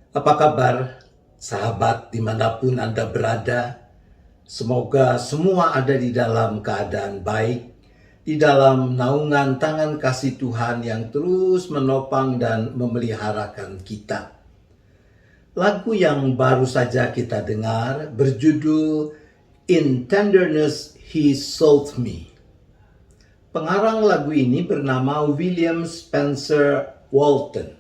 Apa kabar, sahabat dimanapun Anda berada? Semoga semua ada di dalam keadaan baik, di dalam naungan tangan kasih Tuhan yang terus menopang dan memeliharakan kita. Lagu yang baru saja kita dengar berjudul In Tenderness He Soothed Me. Pengarang lagu ini bernama William Spencer Walton.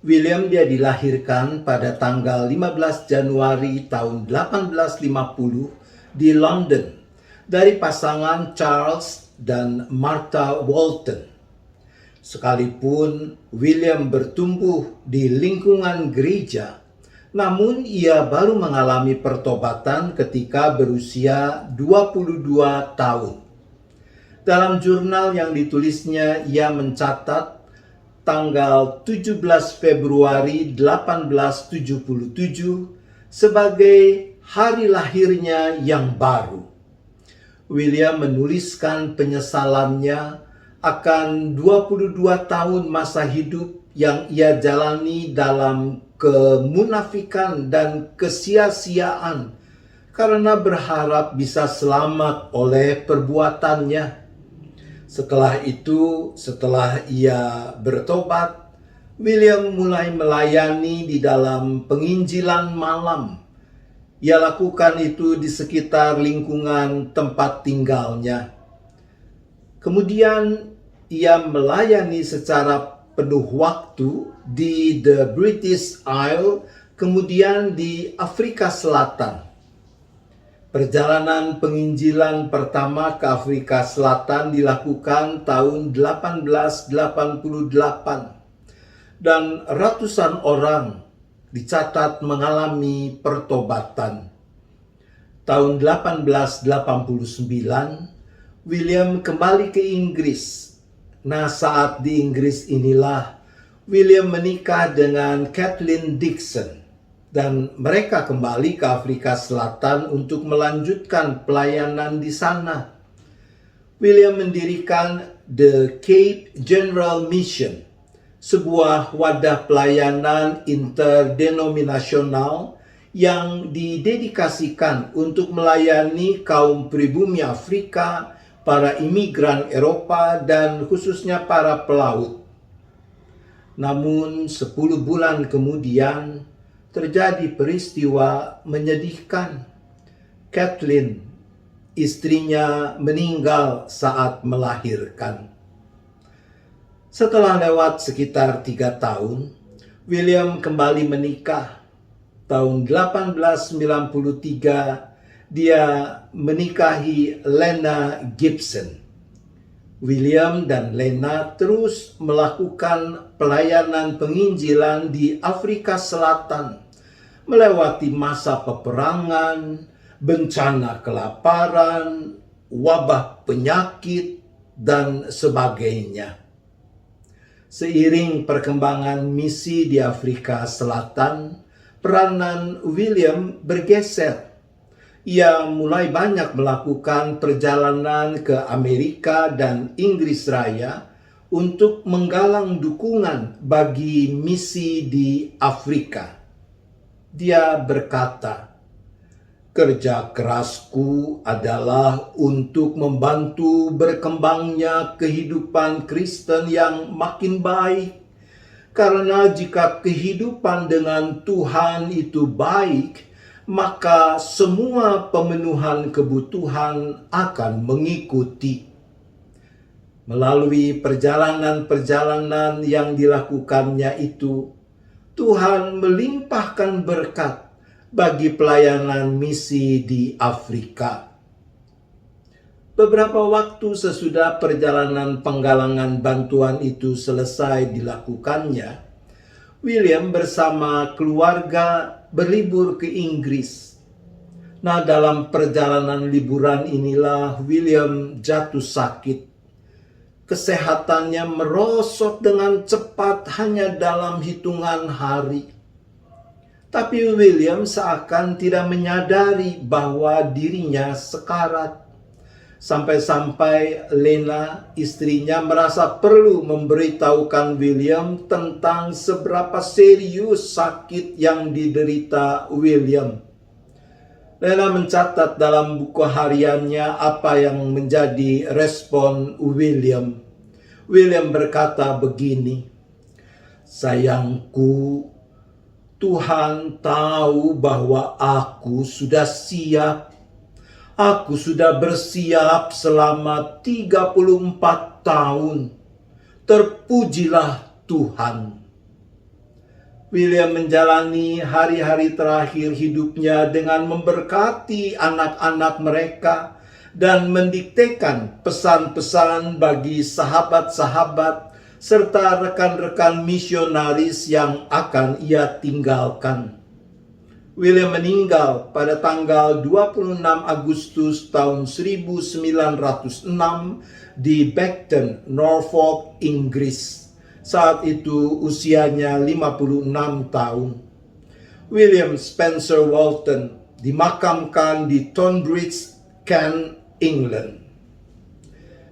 William dia dilahirkan pada tanggal 15 Januari tahun 1850 di London dari pasangan Charles dan Martha Walton. Sekalipun William bertumbuh di lingkungan gereja, namun ia baru mengalami pertobatan ketika berusia 22 tahun. Dalam jurnal yang ditulisnya, ia mencatat tanggal 17 Februari 1877 sebagai hari lahirnya yang baru. William menuliskan penyesalannya akan 22 tahun masa hidup yang ia jalani dalam kemunafikan dan kesia-siaan karena berharap bisa selamat oleh perbuatannya. Setelah itu, setelah ia bertobat, William mulai melayani di dalam penginjilan malam. Ia lakukan itu di sekitar lingkungan tempat tinggalnya. Kemudian ia melayani secara penuh waktu di The British Isles, kemudian di Afrika Selatan. Perjalanan penginjilan pertama ke Afrika Selatan dilakukan tahun 1888 dan ratusan orang dicatat mengalami pertobatan. Tahun 1889, William kembali ke Inggris. Nah, saat di Inggris inilah William menikah dengan Kathleen Dixon. Dan mereka kembali ke Afrika Selatan untuk melanjutkan pelayanan di sana. William mendirikan The Cape General Mission, sebuah wadah pelayanan interdenominasional yang didedikasikan untuk melayani kaum pribumi Afrika, para imigran Eropa, dan khususnya para pelaut. Namun 10 bulan kemudian, terjadi peristiwa menyedihkan. Kathleen, istrinya, meninggal saat melahirkan. Setelah lewat sekitar 3 tahun, William kembali menikah. Tahun 1893, dia menikahi Lena Gibson. William dan Lena terus melakukan pelayanan penginjilan di Afrika Selatan, melewati masa peperangan, bencana kelaparan, wabah penyakit, dan sebagainya. Seiring perkembangan misi di Afrika Selatan, peranan William bergeser. Ia mulai banyak melakukan perjalanan ke Amerika dan Inggris Raya untuk menggalang dukungan bagi misi di Afrika. Dia berkata, "Kerja kerasku adalah untuk membantu berkembangnya kehidupan Kristen yang makin baik. Karena jika kehidupan dengan Tuhan itu baik, maka semua pemenuhan kebutuhan akan mengikuti." Melalui perjalanan-perjalanan yang dilakukannya itu, Tuhan melimpahkan berkat bagi pelayanan misi di Afrika. Beberapa waktu sesudah perjalanan penggalangan bantuan itu selesai dilakukannya, William bersama keluarga berlibur ke Inggris. Nah, dalam perjalanan liburan inilah William jatuh sakit. Kesehatannya merosot dengan cepat hanya dalam hitungan hari. Tapi William seakan tidak menyadari bahwa dirinya sekarat. Sampai-sampai Lena, istrinya, merasa perlu memberitahukan William tentang seberapa serius sakit yang diderita William. Lena mencatat dalam buku hariannya apa yang menjadi respon William. William berkata begini, "Sayangku, Tuhan tahu bahwa aku sudah siap. Aku sudah bersiap selama 34 tahun. Terpujilah Tuhan." William menjalani hari-hari terakhir hidupnya dengan memberkati anak-anak mereka dan mendiktekan pesan-pesan bagi sahabat-sahabat serta rekan-rekan misionaris yang akan ia tinggalkan. William meninggal pada tanggal 26 Agustus tahun 1906 di Beckton, Norfolk, Inggris. Saat itu usianya 56 tahun. William Spencer Walton dimakamkan di Tonbridge, Kent, England.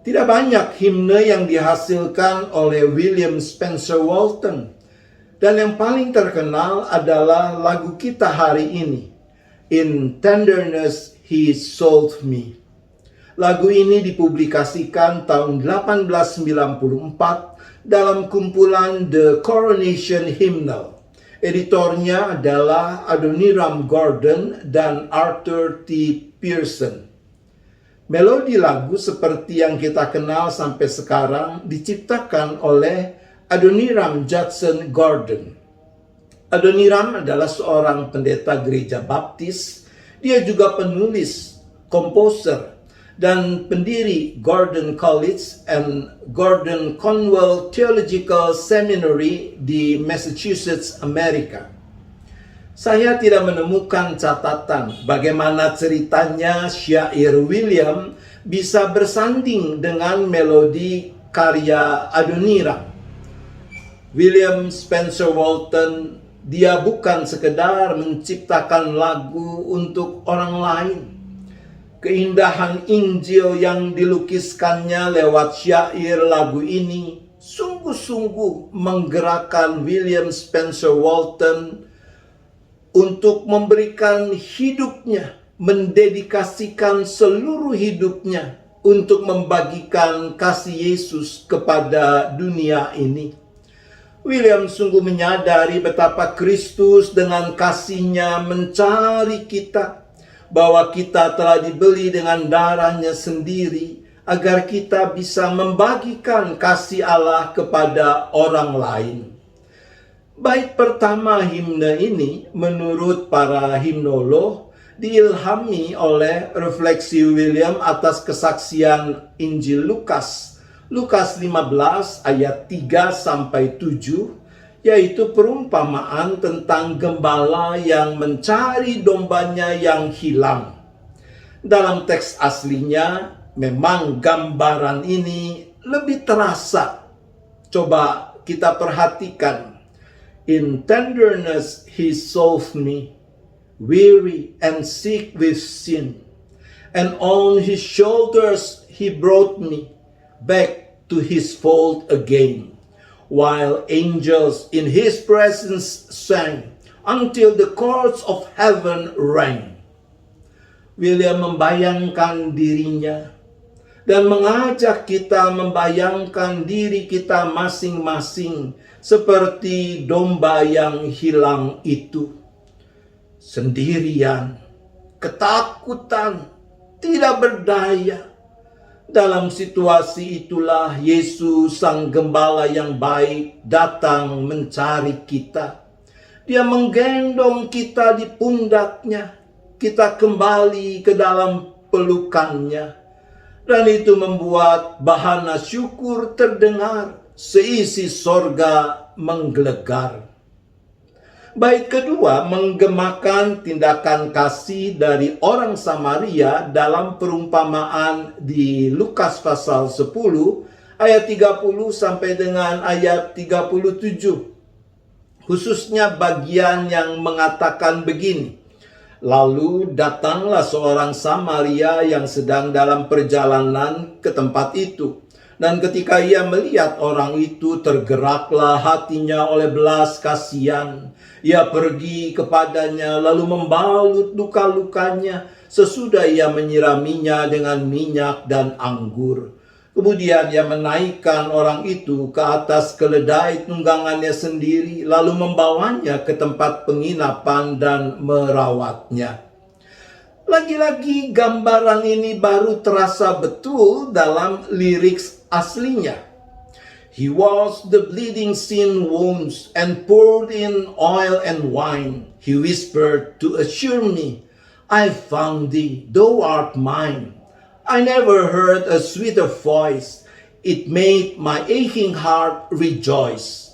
Tidak banyak himne yang dihasilkan oleh William Spencer Walton. Dan yang paling terkenal adalah lagu kita hari ini, "In Tenderness He Soothed Me." Lagu ini dipublikasikan tahun 1894 dalam kumpulan The Coronation Hymnal. Editornya adalah Adoniram Gordon dan Arthur T. Pierson. Melodi lagu seperti yang kita kenal sampai sekarang diciptakan oleh Adoniram Judson Gordon. Adoniram adalah seorang pendeta gereja baptis. Dia juga penulis, komposer, dan pendiri Gordon College and Gordon Conwell Theological Seminary di Massachusetts, Amerika. Saya tidak menemukan catatan bagaimana ceritanya syair William bisa bersanding dengan melodi karya Adoniram. William Spencer Walton, dia bukan sekedar menciptakan lagu untuk orang lain. Keindahan Injil yang dilukiskannya lewat syair lagu ini sungguh-sungguh menggerakkan William Spencer Walton untuk memberikan hidupnya, mendedikasikan seluruh hidupnya untuk membagikan kasih Yesus kepada dunia ini. William sungguh menyadari betapa Kristus dengan kasih-Nya mencari kita, bahwa kita telah dibeli dengan darah-Nya sendiri, agar kita bisa membagikan kasih Allah kepada orang lain. Bait pertama himne ini menurut para himnolog diilhami oleh refleksi William atas kesaksian Injil Lukas. Lukas 15 ayat 3-7, yaitu perumpamaan tentang gembala yang mencari dombanya yang hilang. Dalam teks aslinya memang gambaran ini lebih terasa. Coba kita perhatikan. "In tenderness he soothed me, weary and sick with sin, and on his shoulders he brought me back to his fold again, while angels in his presence sang, until the chords of heaven rang." William membayangkan dirinya dan mengajak kita membayangkan diri kita masing-masing seperti domba yang hilang itu. Sendirian, ketakutan, tidak berdaya. Dalam situasi itulah Yesus, Sang Gembala yang baik, datang mencari kita. Dia menggendong kita di pundaknya. Kita kembali ke dalam pelukannya. Dan itu membuat bahana syukur terdengar, seisi sorga menggelegar. Bait kedua menggemakan tindakan kasih dari orang Samaria dalam perumpamaan di Lukas pasal 10 ayat 30 sampai dengan ayat 37. Khususnya bagian yang mengatakan begini, Lalu datanglah seorang Samaria yang sedang dalam perjalanan ke tempat itu. Dan ketika ia melihat orang itu, tergeraklah hatinya oleh belas kasihan. Ia pergi kepadanya lalu membalut luka-lukanya sesudah ia menyiraminya dengan minyak dan anggur. Kemudian ia menaikkan orang itu ke atas keledai tunggangannya sendiri, lalu membawanya ke tempat penginapan dan merawatnya. Lagi-lagi gambaran ini baru terasa betul dalam lirik aslinya. He washed the bleeding sin wounds and poured in oil and wine. He whispered to assure me, I found thee, thou art mine. I never heard a sweeter voice. It made my aching heart rejoice.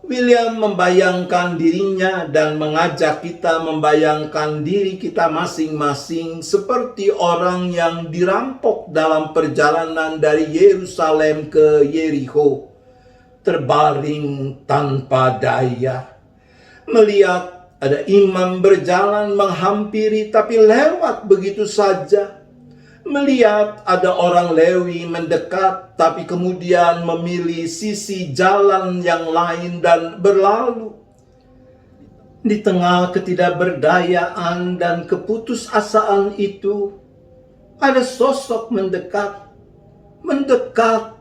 William membayangkan dirinya dan mengajak kita membayangkan diri kita masing-masing seperti orang yang dirampok dalam perjalanan dari Yerusalem ke Yeriko, terbaring tanpa daya. Melihat ada imam berjalan menghampiri tapi lewat begitu saja. Melihat ada orang Lewi mendekat, tapi kemudian memilih sisi jalan yang lain dan berlalu. Di tengah ketidakberdayaan dan keputusasaan itu, ada sosok mendekat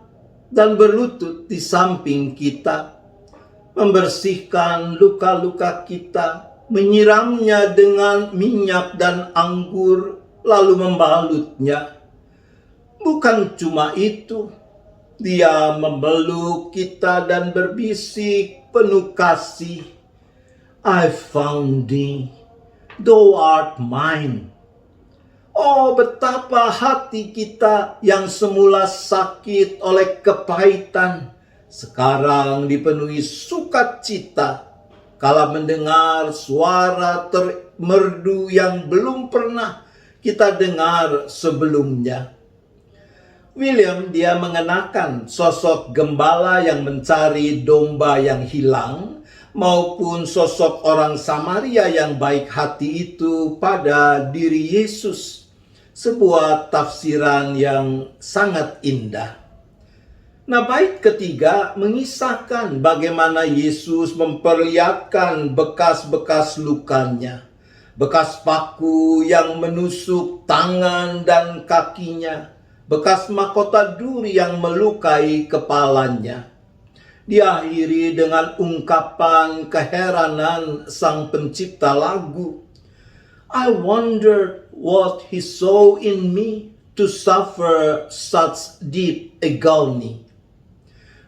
dan berlutut di samping kita, membersihkan luka-luka kita, menyiramnya dengan minyak dan anggur, lalu membalutnya. Bukan cuma itu, dia memeluk kita dan berbisik penuh kasih, I found thee, thou art mine. Oh, betapa hati kita yang semula sakit oleh kepahitan, sekarang dipenuhi sukacita kala mendengar suara merdu yang belum pernah kita dengar sebelumnya. William, dia mengenakan sosok gembala yang mencari domba yang hilang, maupun sosok orang Samaria yang baik hati itu pada diri Yesus. Sebuah tafsiran yang sangat indah. Nah, bait ketiga mengisahkan bagaimana Yesus memperlihatkan bekas-bekas lukanya. Bekas paku yang menusuk tangan dan kakinya, bekas mahkota duri yang melukai kepalanya. Diakhiri dengan ungkapan keheranan sang pencipta lagu. I wondered what he saw in me to suffer such deep agony.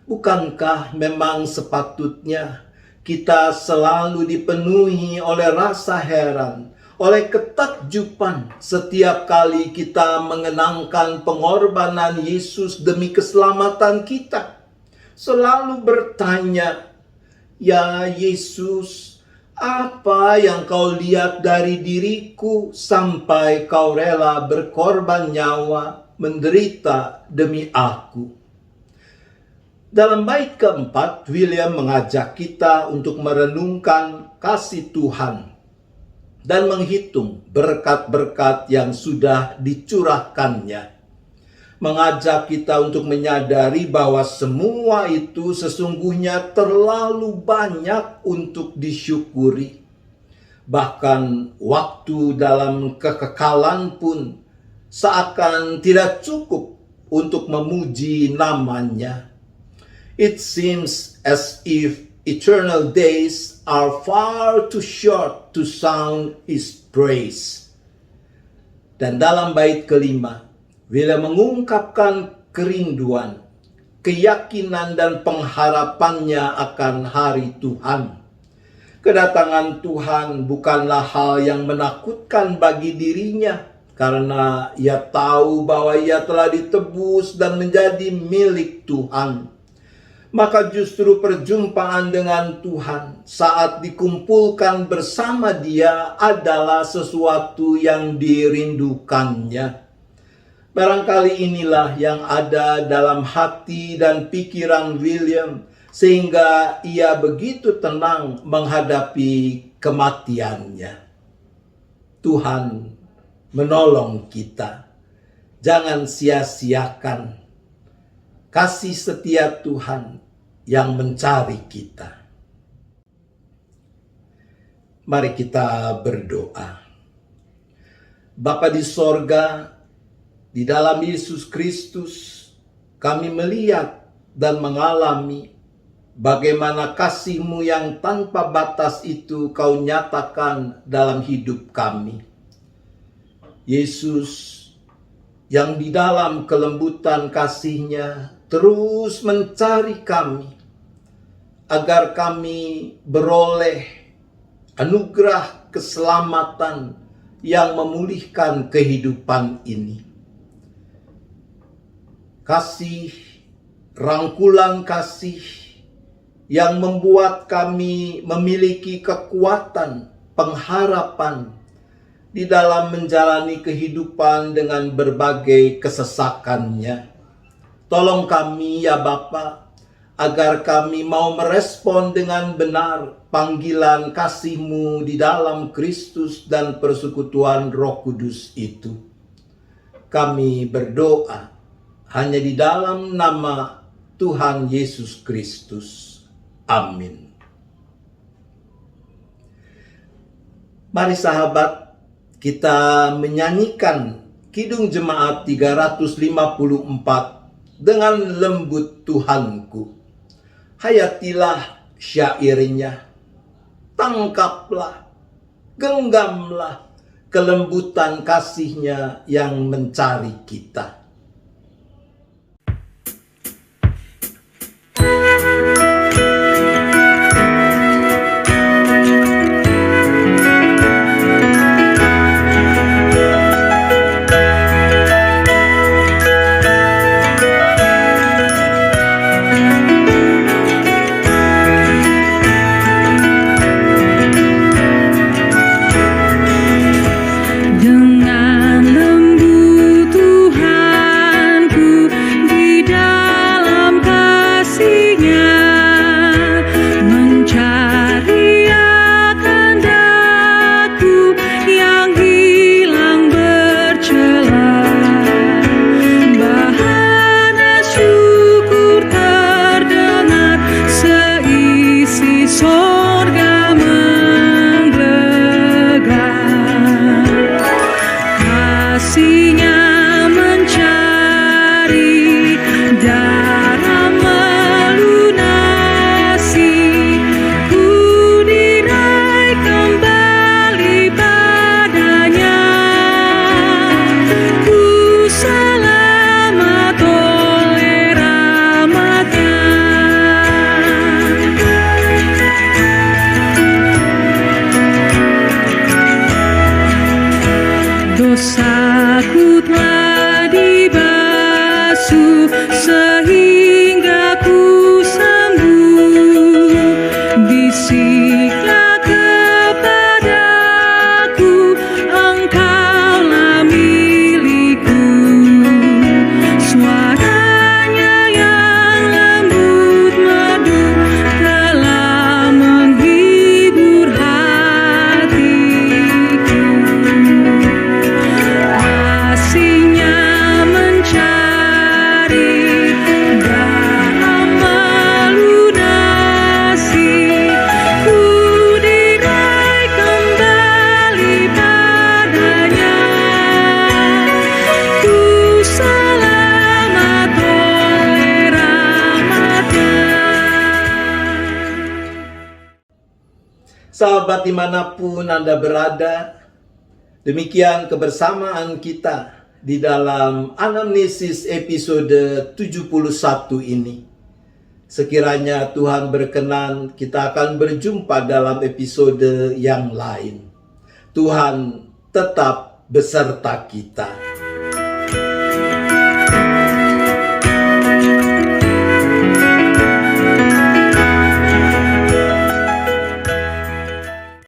Bukankah memang sepatutnya kita selalu dipenuhi oleh rasa heran, oleh ketakjuban setiap kali kita mengenangkan pengorbanan Yesus demi keselamatan kita. Selalu bertanya, ya Yesus, apa yang kau lihat dari diriku sampai kau rela berkorban nyawa, menderita demi aku? Dalam bait keempat, William mengajak kita untuk merenungkan kasih Tuhan dan menghitung berkat-berkat yang sudah dicurahkannya. Mengajak kita untuk menyadari bahwa semua itu sesungguhnya terlalu banyak untuk disyukuri. Bahkan waktu dalam kekekalan pun seakan tidak cukup untuk memuji namanya. It seems as if eternal days are far too short to sound His praise. Dan dalam bait kelima, William mengungkapkan kerinduan, keyakinan dan pengharapannya akan hari Tuhan. Kedatangan Tuhan bukanlah hal yang menakutkan bagi dirinya, karena ia tahu bahwa ia telah ditebus dan menjadi milik Tuhan. Maka justru perjumpaan dengan Tuhan saat dikumpulkan bersama Dia adalah sesuatu yang dirindukannya. Barangkali inilah yang ada dalam hati dan pikiran William, sehingga ia begitu tenang menghadapi kematiannya. Tuhan menolong kita. Jangan sia-siakan kasih setia Tuhan yang mencari kita. Mari kita berdoa. Bapa di sorga, di dalam Yesus Kristus, kami melihat dan mengalami bagaimana kasih-Mu yang tanpa batas itu Kau nyatakan dalam hidup kami. Yesus, yang di dalam kelembutan kasih-Nya terus mencari kami, agar kami beroleh anugerah keselamatan yang memulihkan kehidupan ini. Kasih, rangkulan kasih yang membuat kami memiliki kekuatan, pengharapan di dalam menjalani kehidupan dengan berbagai kesesakannya. Tolong kami ya Bapa, agar kami mau merespon dengan benar panggilan kasih-Mu di dalam Kristus dan persekutuan Roh Kudus itu. Kami berdoa hanya di dalam nama Tuhan Yesus Kristus. Amin. Mari sahabat, kita menyanyikan Kidung Jemaat 354 dengan lembut Tuhanku. Hayatilah syairnya, tangkaplah, genggamlah kelembutan kasih-Nya yang mencari kita. Dosaku telah dibasuh sehingga ku sembuh. Bisiklah kepadaku, Engkaulah milikku. Suaranya yang lembut merdu telah menghibur hatiku. Kasih-Nya mencari dalam melunasi, ku diraih kembali padanya, ku selamat oleh rahmat-Nya. Sahabat dimanapun Anda berada, demikian kebersamaan kita di dalam anamnesis episode 71 ini. Sekiranya Tuhan berkenan, kita akan berjumpa dalam episode yang lain. Tuhan tetap beserta kita.